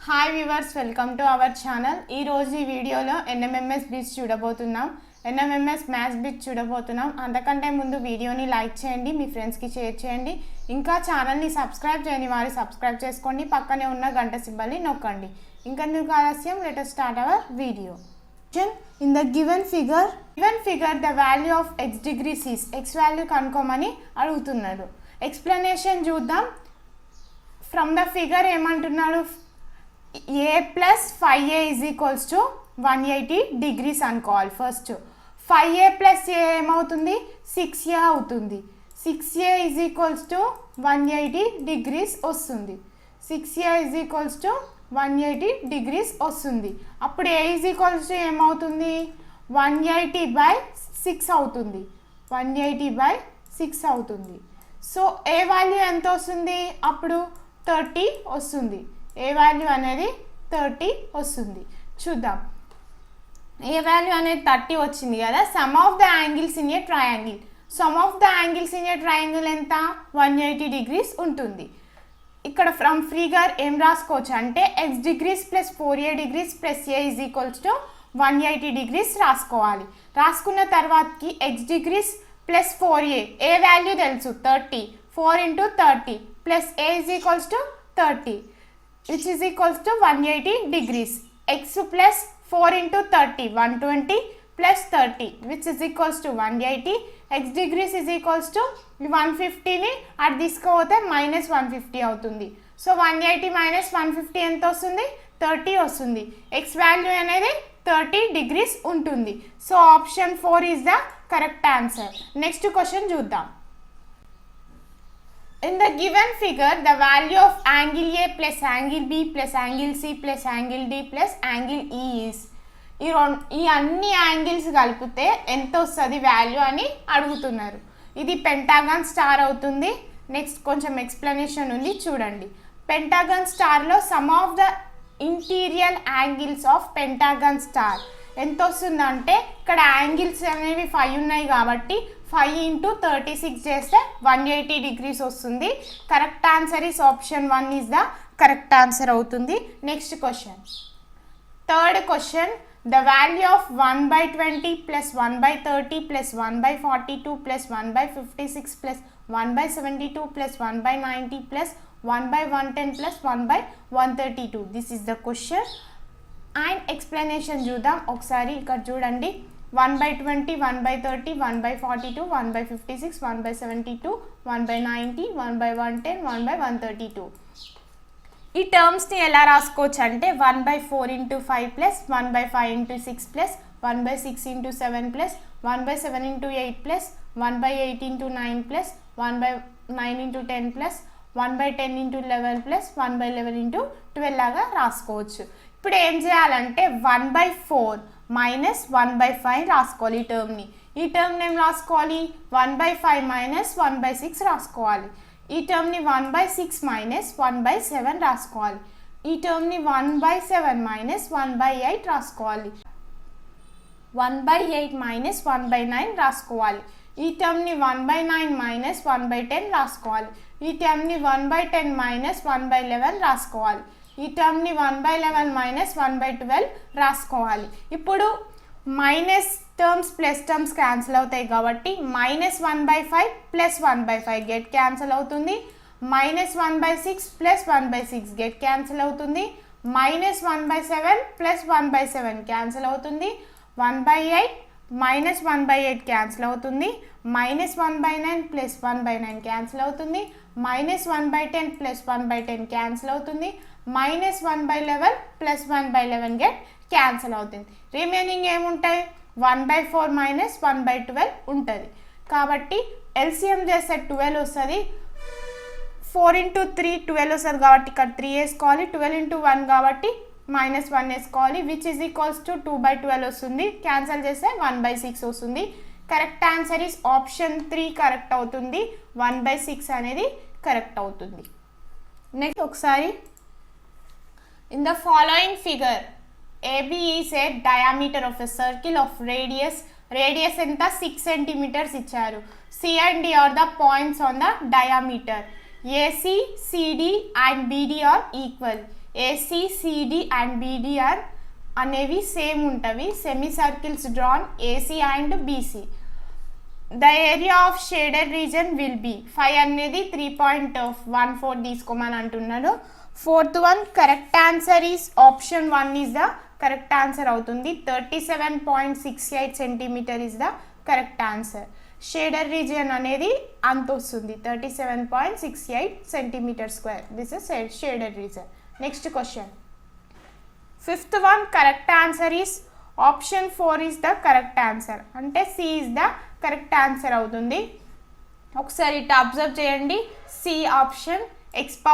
Hi viewers, welcome to our channel. ఈరోజు ఈ వీడియోలో ఎన్ఎంఎంఎస్ బిట్స్ చూడబోతున్నాం. ఎన్ఎంఎంఎస్ మ్యాథ్స్ బిట్స్ చూడబోతున్నాం. అంతకంటే ముందు వీడియోని లైక్ చేయండి, మీ ఫ్రెండ్స్కి షేర్ చేయండి. ఇంకా ఛానల్ని సబ్స్క్రైబ్ చేయని వారు సబ్స్క్రైబ్ చేసుకోండి, పక్కనే ఉన్న గంట సింబల్ని నొక్కండి. ఇంకెందుకు ఆలస్యం, let us start our video. In the given figure the value of x degrees is x value కనుక్కోమని అడుగుతున్నాడు. ఎక్స్ప్లెనేషన్ చూద్దాం. ఫ్రమ్ ద ఫిగర్ ఏమంటున్నాడు, a plus 5a is equals to 180 degrees అనుకోవాలి. ఫస్ట్ 5a plus a ఏమవుతుంది, 6a అవుతుంది. 6a is equals to 180 degrees వస్తుంది. 6a is equals to 180 degrees వస్తుంది. అప్పుడు a is equals to ఏమవుతుంది, 180 by 6 అవుతుంది. 180 by 6 అవుతుంది. సో ఏ వాల్యూ ఎంత వస్తుంది, అప్పుడు 30 వస్తుంది. ఏ వాల్యూ అనేది 30 వస్తుంది. చూద్దాం. ఏ వాల్యూ అనేది 30 వచ్చింది కదా. Some of the angles in a triangle. Some of the angles in a triangle ఎంత, 180 degrees ఉంటుంది. ఇక్కడ ఫ్రమ్ ఫిగర్ ఏం రాసుకోవచ్చు అంటే x degrees plus 4a degrees plus a is equals to 180 degrees రాసుకోవాలి. రాసుకున్న తర్వాతకి x డిగ్రీస్ ప్లస్ 4a, ఏ value తెలుసు 30, 4 into 30 plus a is equals to 30 which is equals to 180 degrees. x plus 4 into 30 120 plus 30 which is equals to 180. x degrees is equals to 150 ని అటు తీసుకుపోతే minus 150 అవుతుంది. So 180 minus 150 ఎంత వస్తుంది, 30 వస్తుంది. x value అనేది 30 degrees ఉంటుంది. So option 4 is the correct answer. Next question చూద్దాం. In the given figure, the value of angle A plus angle B plus angle C plus angle D plus angle E is. ఈ అన్ని angles కలిపితే ఎంత వస్తుంది value అని అడుగుతున్నారు. ఇది pentagon star అవుతుంది. నెక్స్ట్ కొంచెం ఎక్స్ప్లెనేషన్ ఉంది చూడండి. పెంటాగన్ స్టార్లో sum of the interior angles of pentagon star ఎంత వస్తుందంటే, ఇక్కడ యాంగిల్స్ అనేవి 5 ఉన్నాయి కాబట్టి 5 into 36 చేస్తే 180 degrees వస్తుంది. Correct answer is option 1 is the correct answer అవుతుంది. Next question, third question. The value of 1/20 plus 1/30 plus 1/42 plus 1/56 plus 1/72 plus 1/90 plus 1/110 plus 1/132. This is the question and explanation చూద్దాం ఒకసారి. ఇక్కడ చూడండి, 1/20, 1/30, 1/42, 1/56, 1/72, 1/90, 1/110, 1/132. ఈ టర్మ్స్ని ఎలా రాసుకోవచ్చు అంటే 1/4 into 5 plus 1/5 into 6 plus 1/6 into 7 plus 1/7 into 8 plus 1/8 into 9 plus 1/9 into 10 plus 1/10 into 11 plus 1/11 into 12 లాగా రాసుకోవచ్చు. ఇప్పుడు ఏం చేయాలంటే 1/4 మైనస్ 1/5 రాసుకోవాలి. ఈ టర్మ్ని ఏం రాసుకోవాలి, 1/5 మైనస్ 1/6 రాసుకోవాలి. ఈ టర్మ్ని 1/6 మైనస్ 1/7 రాసుకోవాలి. ఈ టర్మ్ని 1/7 మైనస్ 1/8 రాసుకోవాలి. 1/8 మైనస్ 1/9 రాసుకోవాలి. ఈ టర్మ్ని 1/9 మైనస్ 1/10 రాసుకోవాలి. ఈ టర్మ్ని 1/10 మైనస్ 1/11 రాసుకోవాలి. ఈ టర్మ్ని 1/11 మైనస్ 1/12 రాసుకోవాలి. ఇప్పుడు minus terms plus terms cancel అవుతాయి కాబట్టి మైనస్ 1/5 ప్లస్ 1/5 గెట్ క్యాన్సిల్ అవుతుంది. మైనస్ 1/6 ప్లస్ 1/6 గెట్ క్యాన్సిల్ అవుతుంది. మైనస్ 1/7 ప్లస్ 1/7 క్యాన్సిల్ అవుతుంది. 1/8 మైనస్ 1/8 క్యాన్సిల్ అవుతుంది. మైనస్ 1/9 ప్లస్ 1/9 క్యాన్సిల్ అవుతుంది. మైనస్ 1/10 ప్లస్ 1/10 క్యాన్సిల్ అవుతుంది. మైనస్ 1/11 ప్లస్ 1/11 గెట్ క్యాన్సిల్ అవుతుంది. రిమైనింగ్ ఏముంటాయి, 1/4 మైనస్ 1/12 ఉంటుంది. కాబట్టి ఎల్సిఎం చేస్తే 12 వస్తుంది. 4 into 3 12 వస్తుంది కాబట్టి ఇక్కడ 3 వేసుకోవాలి. 12 into 1 కాబట్టి మైనస్ 1 వేసుకోవాలి. విచ్ ఈజ్ ఈక్వల్స్ టు 2/12 వస్తుంది. క్యాన్సిల్ చేస్తే 1/6 వస్తుంది. Correct answer is option 3 correct అవుతుంది. 1/6 అనేది కరెక్ట్ అవుతుంది. నెక్స్ట్ ఒకసారి, in the following figure AB is a diameter of a circle of radius ఎంత 6 centimeters ఇచ్చారు. C and D are the points on the diameter. AC, CD and BD are equal. ACCD and BDR అనేవి same ఉంటవి. Semi circles drawn AC and BC. The area of shaded region will be 5 అనేది 3.14 తీసుకోమని అంటున్నాడు. Fourth one correct answer is option 1 is the correct answer అవుతుంది. 37.68 centimetre is the correct answer. Shaded region అనేది అంత వస్తుంది 37.68 centimetre square. This is shaded region. Next question. Fifth one correct answer is option 4 is the correct answer. అంటే c is the correct answer అవుతుంది. ఒకసారి ఇట్లా observe చేయండి. C option x⁴,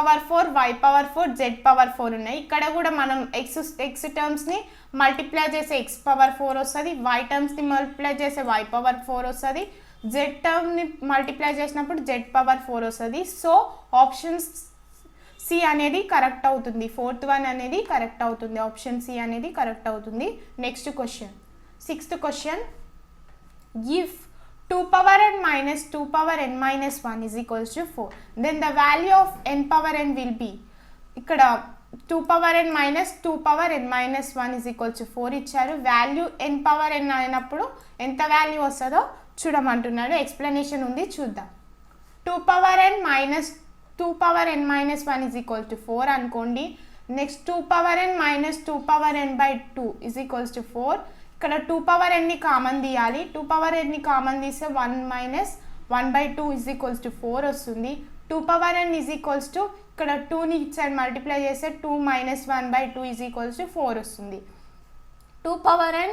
y⁴, z⁴ ఉన్నాయి. ఇక్కడ కూడా మనం ఎక్స్ టర్మ్స్ని మల్టిప్లై చేసే x⁴ వస్తుంది, y టర్మ్స్ని మల్టిప్లై చేసే y⁴ వస్తుంది, z టర్మ్ని మల్టిప్లై చేసినప్పుడు z⁴ వస్తుంది. సో ఆప్షన్ సి అనేది కరెక్ట్ అవుతుంది. ఫోర్త్ వన్ అనేది కరెక్ట్ అవుతుంది. ఆప్షన్ సి అనేది కరెక్ట్ అవుతుంది. Next question. Sixth question. If 2n minus 2n minus 1 is equals to 4, then the value of n will be, ఇక్కడ 2n minus 2n minus 1 is equals to 4 ఇచ్చారు. Value n అయినప్పుడు ఎంత value వస్తుందో చూడమంటున్నాడు. Explanation ఉంది, చూద్దాం. 2n minus 2n minus 1 is equals to 4 అనుకోండి. Next 2n minus 2n by 2 is equals to 4. ఇక్కడ 2n common తీయాలి. 2n కామన్ తీస్తే 1 minus 1 by 2 is equals to 4 వస్తుంది. 2n is equals to ఇక్కడ 2ని ఇచ్చారు మల్టిప్లై చేస్తే 2 minus 1 by 2 is equals to 4 వస్తుంది. 2n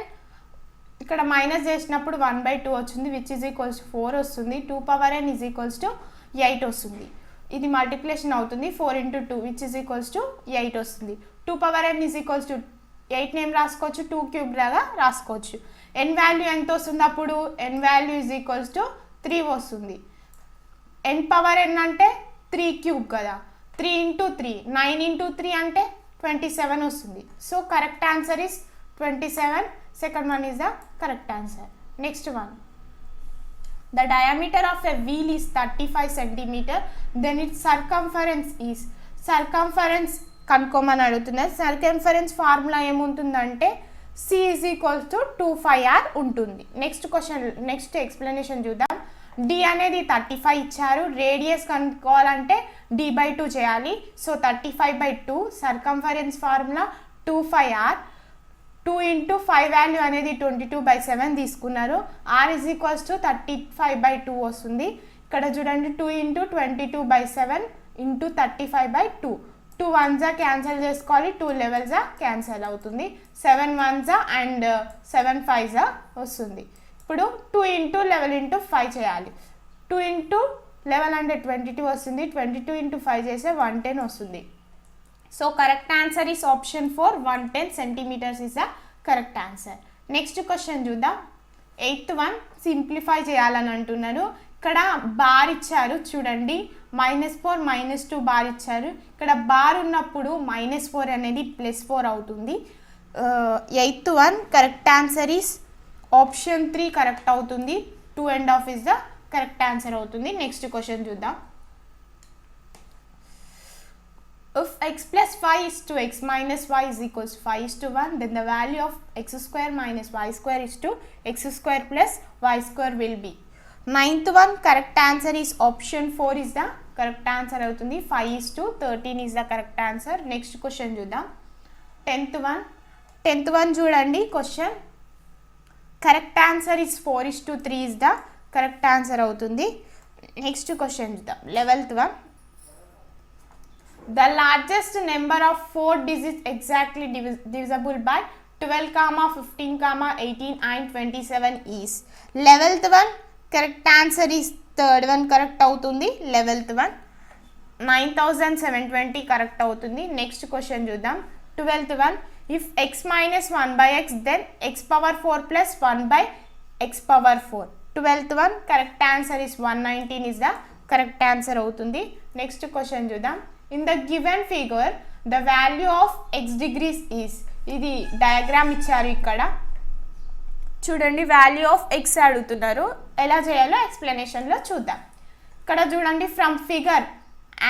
ఇక్కడ మైనస్ చేసినప్పుడు 1 by 2 వచ్చింది, విచ్ ఈజ్ ఈక్వల్స్ టు 4 వస్తుంది. 2n is equals to 8 వస్తుంది. ఇది మల్టిప్లికేషన్ అవుతుంది. 4 into 2 which is equals to 8 వస్తుంది. 2n is equals to 8 name రాసుకోవచ్చు, 2 క్యూబ్ లాగా రాసుకోవచ్చు. n వాల్యూ ఎంత వస్తుంది అప్పుడు? n value is equals to 3 వస్తుంది. n అంటే 3 క్యూబ్ కదా, 3 into 3, 9 into 3 అంటే 27 వస్తుంది. So correct answer is 27. Second one is the correct answer. Next one. The diameter of a wheel is 35 centimeter, then its circumference is, circumference కనుక్కోమని అడుగుతున్నారు. Circumference formula ఏముంటుందంటే C is equals to 2πr ఉంటుంది. Next question, next explanation చూద్దాం. D అనేది 35 ఇచ్చారు. Radius కనుక్కోవాలంటే d/2 చేయాలి. So 35/2 circumference formula 2πr. 2 into 5 value అనేది 22/7 తీసుకున్నారు. r is equals to 35/2 వస్తుంది. ఇక్కడ చూడండి 2 into 22/7 into 35/2. 2 1s క్యాన్సిల్ చేసుకోవాలి, 2 11s క్యాన్సిల్ అవుతుంది, 7 1s అండ్ 7 5s వస్తుంది. ఇప్పుడు 2 into 11 into 5 చేయాలి. 2 into 11 అంటే 22 వస్తుంది. 22 into 5 చేస్తే 110 వస్తుంది. So correct answer is option 4, 110 centimetres is the correct answer. Next question చూద్దాం. 8th వన్ సింప్లిఫై చేయాలని అంటున్నారు. ఇక్కడ బార్ ఇచ్చారు చూడండి, -4 -2 బార్ ఇచ్చారు. ఇక్కడ బార్ ఉన్నప్పుడు -4 అనేది +4 అవుతుంది. 8th one correct answer is option 3 correct అవుతుంది. 2.5 ఇస్ ద కరెక్ట్ ఆన్సర్ అవుతుంది. నెక్స్ట్ క్వశ్చన్ చూద్దాం. If x plus 5 is to x minus y is equals to 5 is to 1, then the value of x square minus y square is to x square plus y square will be. 9th one correct answer is option 4 is the correct answer అవుతుంది. 5 is to 13 is the correct answer. Next question చూద్దాం. 10th one చూడండి question. Correct answer is 4 is to 3 is the correct answer అవుతుంది. Next question చూద్దాం. 11th one. The largest number of 4 digits exactly divisible by 12, 15, 18 and 27 is. 11th one correct answer is 3rd one correct అవుతుంది. 11th one 9720 correct అవుతుంది. Next question చూద్దాం. 12th one. If x minus 1 by x, then x power 4 plus 1 by x power 4. 12th one correct answer is 119 is the correct answer అవుతుంది. Next question చూద్దాం. In the given figure, the value of x degrees is. ఇది diagram ఇచ్చారు. ఇక్కడ చూడండి value of x అడుగుతున్నారు. ఎలా చేయాలో ఎక్స్ప్లెనేషన్లో చూద్దాం. ఇక్కడ చూడండి from figure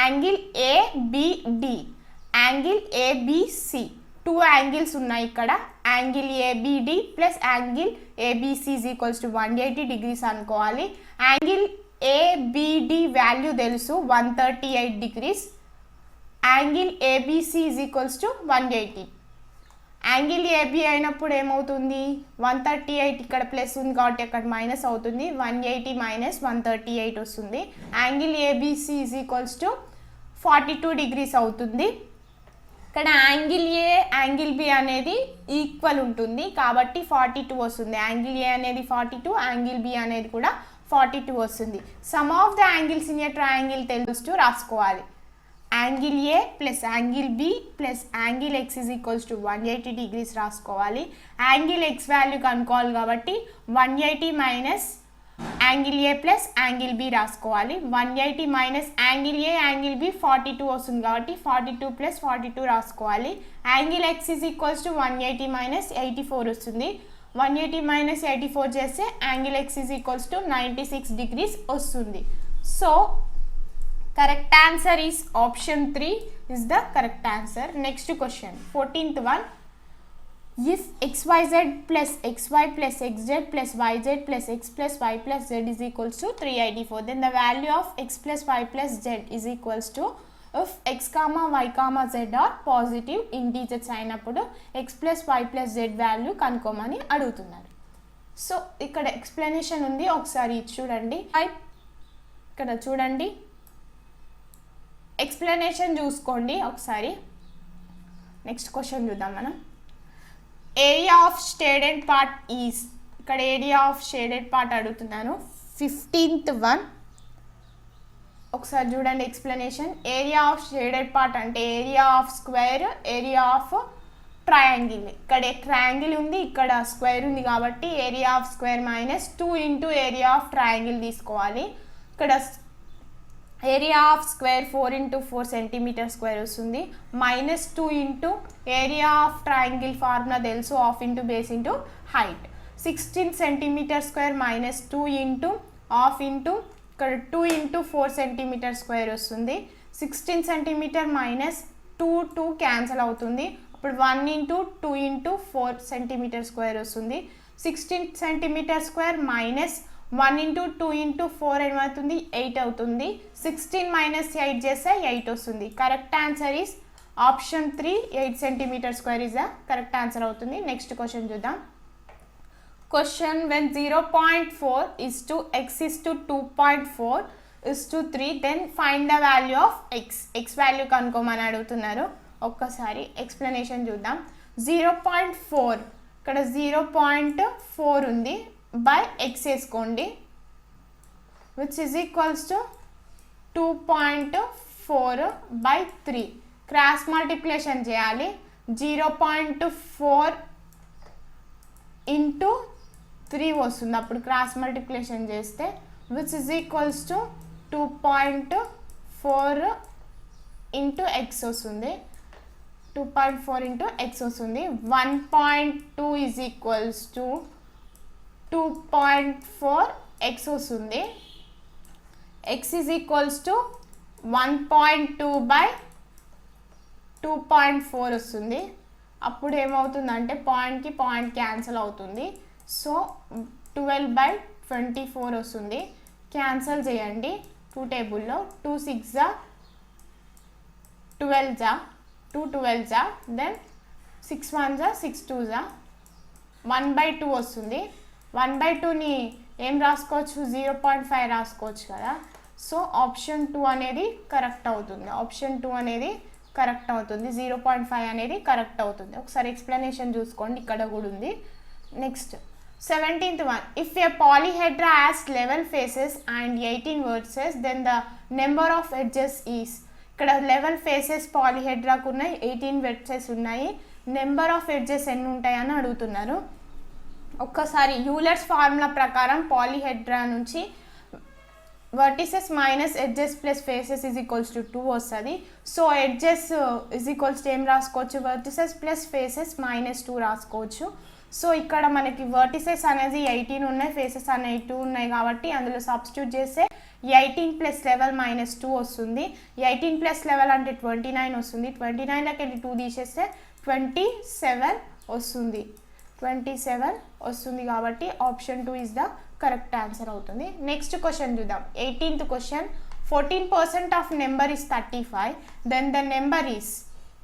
angle ABD angle ABC, 2 angles ఉన్నాయి ఇక్కడ. Angle ABD plus angle ABC is equals to 180 degrees అనుకోవాలి. యాంగిల్ ఏబిడి వాల్యూ తెలుసు 138 degrees. Angle ABC is equals to 180. Angle AB అయినప్పుడు ఏమవుతుంది, 138 ఇక్కడ ప్లస్ ఉంది కాబట్టి అక్కడ మైనస్ అవుతుంది, 180 మైనస్ 138 వస్తుంది. Angle ABC is equals to 42 degrees అవుతుంది. ఇక్కడ యాంగిల్ ఏ యాంగిల్ బి అనేది ఈక్వల్ ఉంటుంది కాబట్టి 42 వస్తుంది. యాంగిల్ ఏ అనేది 42, యాంగిల్ బి అనేది కూడా 42 వస్తుంది. Sum of the angles in a triangle తెలుస్తూ రాసుకోవాలి. Angle A plus angle B plus angle x is equals to 180 degrees రాసుకోవాలి. యాంగిల్ ఎక్స్ వాల్యూ కనుక్కోవాలి కాబట్టి 180 minus angle A plus angle B రాసుకోవాలి. 180 minus angle A angle B 42 వస్తుంది కాబట్టి 42 plus 42 రాసుకోవాలి. Angle x is equals to 180 minus 84 వస్తుంది. 180 minus 84 చేస్తే angle x is equals to 96 degrees వస్తుంది. So correct answer is option 3 is the correct answer. Next question, 14th one. If xyz plus xy plus xz plus yz plus x plus y plus z is equals to 384, then the value of x plus y plus z is equals to, if x comma y comma z are positive integers అయినప్పుడు x plus y plus z value కనుక్కోమని అడుగుతున్నారు. So ఇక్కడ explanation ఉంది, ఒకసారి చూడండి. ఇక్కడ చూడండి, explanation చూసుకోండి ఒకసారి. నెక్స్ట్ క్వశ్చన్ చూద్దాం మనం. Area of shaded part is, ఇక్కడ ఏరియా ఆఫ్ షేడెడ్ పార్ట్ అడుగుతున్నాను. 15th వన్ ఒకసారి చూడండి explanation. Area of shaded part అంటే area of square, area of triangle. ఇక్కడ ట్రయాంగిల్ ఉంది, ఇక్కడ స్క్వేర్ ఉంది కాబట్టి area of square minus 2 into area of triangle తీసుకోవాలి. ఇక్కడ area of square 4 into 4 centimetre square వస్తుంది. Minus 2 into area of triangle formula తెలుసు, half into base into height. 16 centimetre square minus 2 into half into ఇక్కడ 2 into 4 centimetre square వస్తుంది. 16 centimetre minus 2 cancel అవుతుంది. అప్పుడు 1 into 2 into 4 centimetre square వస్తుంది. 16 centimetre square minus 1 into 2 into 4 ఏమవుతుంది, 8 అవుతుంది. 16 minus 8 చేస్తే 8 వస్తుంది. Correct answer is option 3, 8 centimetre square is the correct answer అవుతుంది. నెక్స్ట్ క్వశ్చన్ చూద్దాం. Question, when 0.4 is to x is to 2.4 is to 3 then find the value of x. x value కనుక్కోమని అడుగుతున్నారు. ఒక్కసారి explanation చూద్దాం. 0.4 ఇక్కడ 0.4 ఉంది బై ఎక్స్ వేసుకోండి, which is equals to 2.4 by 3. Cross multiplication చేయాలి. 0.4 ఇంటూ 3 వస్తుంది, అప్పుడు క్రాస్ మల్టిప్లికేషన్ చేస్తే which is equals to 2.4 into x వస్తుంది. 2.4 ఇంటూ ఎక్స్ వస్తుంది. 1.2 ఈజ్ ఈక్వల్స్ టు 2.4 ఎక్స్ వస్తుంది. X is equals to 1.2 by 2.4 వస్తుంది. అప్పుడు ఏమవుతుందంటే పాయింట్కి పాయింట్ క్యాన్సిల్ అవుతుంది. సో 12 బై 24 వస్తుంది. క్యాన్సిల్ చేయండి 2 టేబుల్లో. 2 6 జా 12 జా 2 12 జా, దెన్ 6 1 జా 6 2 జా 1/2 వస్తుంది. 1/2ని ఏం రాసుకోవచ్చు, 0.5 రాసుకోవచ్చు కదా. సో ఆప్షన్ 2 అనేది కరెక్ట్ అవుతుంది. ఆప్షన్ 2 అనేది కరెక్ట్ అవుతుంది. 0.5 అనేది కరెక్ట్ అవుతుంది. ఒకసారి ఎక్స్ప్లెనేషన్ చూసుకోండి, ఇక్కడ కూడా ఉంది. Next 17th one. If a polyhedra has 11 faces and 18 vertices then the number of edges is. ఇక్కడ 11 ఫేసెస్ పాలీహెడ్రాకు ఉన్నాయి, 18 వెర్సెస్ ఉన్నాయి. నెంబర్ ఆఫ్ ఎడ్జెస్ ఎన్ని ఉంటాయని అడుగుతున్నారు. ఒక్కసారి యూలర్స్ ఫార్ములా ప్రకారం పాలీహెడ్రా నుంచి vertices minus edges plus faces is equals to 2 వస్తుంది. So edges is equals to ఏం రాసుకోవచ్చు, వర్టిసెస్ ప్లస్ ఫేసెస్ మైనస్ 2 రాసుకోవచ్చు. సో ఇక్కడ మనకి వర్టిసెస్ అనేది 18 ఉన్నాయి, ఫేసెస్ అనేవి 2 ఉన్నాయి కాబట్టి అందులో సబ్స్టిట్యూట్ చేస్తే 18 ప్లస్ 11 మైనస్ 2 వస్తుంది. 18 ప్లస్ 11 అంటే 29 వస్తుంది. 29లోకి వెళ్ళి 2 తీసేస్తే 27 వస్తుంది. 27 వస్తుంది కాబట్టి option 2 is the correct answer అవుతుంది. నెక్స్ట్ క్వశ్చన్ చూద్దాం. 18th question 14% of number is 35 then the number is,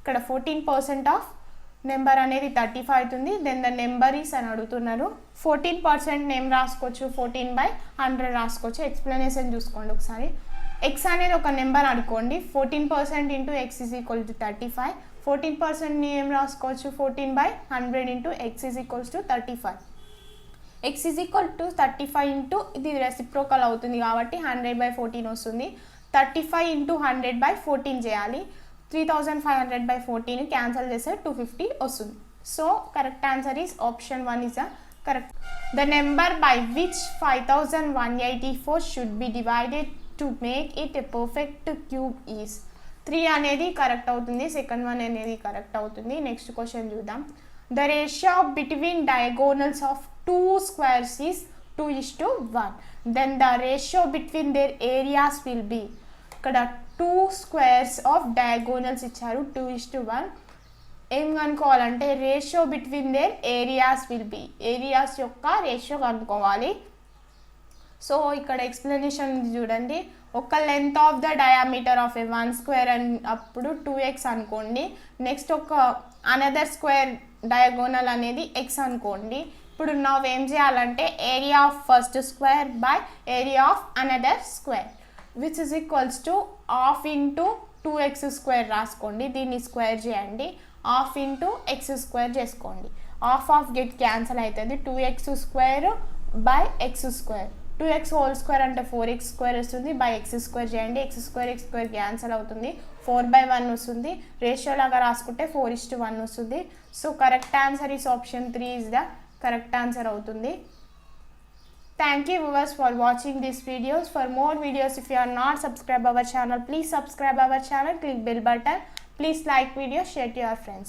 ఇక్కడ 14% ఆఫ్ నెంబర్ అనేది 35 అవుతుంది. దెన్ ద నెంబర్ ఈస్ అని అడుగుతున్నారు. 14% నేమ్ రాసుకోవచ్చు, 14/100 రాసుకోవచ్చు. ఎక్స్ప్లెనేషన్ చూసుకోండి ఒకసారి. ఎక్స్ అనేది ఒక నెంబర్ అనుకోండి. 14% into X is equal to 35. 14% name రాసుకోవచ్చు 14/100 into X is equals to 35. X is equal to 35 into ఇది రెసిప్రోకల్ అవుతుంది కాబట్టి 100/14 వస్తుంది. 35 ఇంటూ 100/14 చేయాలి. 3500/14 క్యాన్సల్ చేస్తే 250 వస్తుంది. So correct answer is option 1 is the correct. The number by which 5184 should be divided to make it a perfect cube is. 3 అనేది correct అవుతుంది, second one అనేది కరెక్ట్ అవుతుంది. నెక్స్ట్ క్వశ్చన్ చూద్దాం. The ratio between diagonals of 2 squares is 2:1. then the ratio between their areas will be, ఇక్కడ 2 squares of diagonals ఇచ్చారు 2:1. ఏం కనుక్కోవాలంటే ratio between their areas will be, areas యొక్క ratio కనుక్కోవాలి. So ఇక్కడ ఎక్స్ప్లెనేషన్ చూడండి. ఒక length of the diameter of a 1 square అప్పుడు 2x అనుకోండి. నెక్స్ట్ ఒక అనదర్ స్క్వేర్ డయాగోనల్ అనేది x అనుకోండి. ఇప్పుడు ನಾವು ఏం చేయాలంటే area of first square by area of another square which is equals to half into 2x square రాసుకోండి. దీన్ని స్క్వేర్ చేయండి. హాఫ్ ఇంటూ ఎక్స్ స్క్వేర్ చేసుకోండి. హాఫ్ గెట్ క్యాన్సల్ అవుతుంది. 2x square by X square. 2x whole square అంటే 4x square వస్తుంది. By X square చేయండి. X square cancel అవుతుంది. 4/1 వస్తుంది. రేషియో లాగా రాసుకుంటే 4:1 వస్తుంది. So correct answer is option 3 is the correct answer అవుతుంది. Thank you viewers for watching these videos. For more videos, if you are not subscribed our channel, please subscribe our channel, click bell button, please like video, share to your friends.